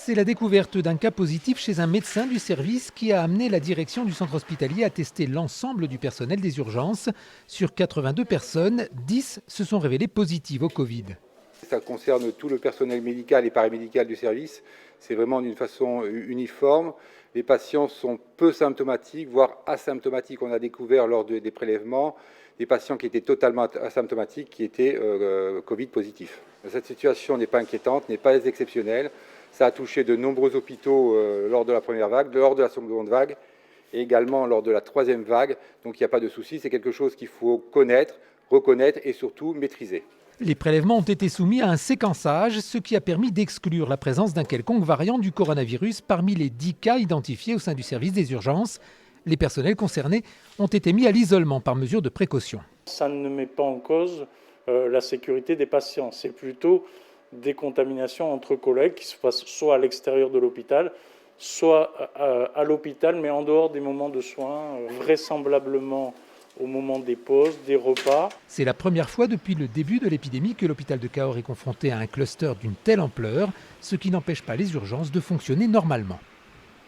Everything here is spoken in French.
C'est la découverte d'un cas positif chez un médecin du service qui a amené la direction du centre hospitalier à tester l'ensemble du personnel des urgences. Sur 82 personnes, 10 se sont révélées positives au Covid. Ça concerne tout le personnel médical et paramédical du service. C'est vraiment d'une façon uniforme. Les patients sont peu symptomatiques, voire asymptomatiques. On a découvert lors des prélèvements des patients qui étaient totalement asymptomatiques, qui étaient Covid positifs. Cette situation n'est pas inquiétante, n'est pas exceptionnelle. Ça a touché de nombreux hôpitaux lors de la première vague, lors de la seconde vague et également lors de la troisième vague. Donc il n'y a pas de souci, c'est quelque chose qu'il faut connaître, reconnaître et surtout maîtriser. Les prélèvements ont été soumis à un séquençage, ce qui a permis d'exclure la présence d'un quelconque variant du coronavirus parmi les 10 cas identifiés au sein du service des urgences. Les personnels concernés ont été mis à l'isolement par mesure de précaution. Ça ne met pas en cause la sécurité des patients. C'est plutôt des contaminations entre collègues qui se passent soit à l'extérieur de l'hôpital, soit à l'hôpital, mais en dehors des moments de soins, vraisemblablement au moment des pauses, des repas. C'est la première fois depuis le début de l'épidémie que l'hôpital de Cahors est confronté à un cluster d'une telle ampleur, ce qui n'empêche pas les urgences de fonctionner normalement.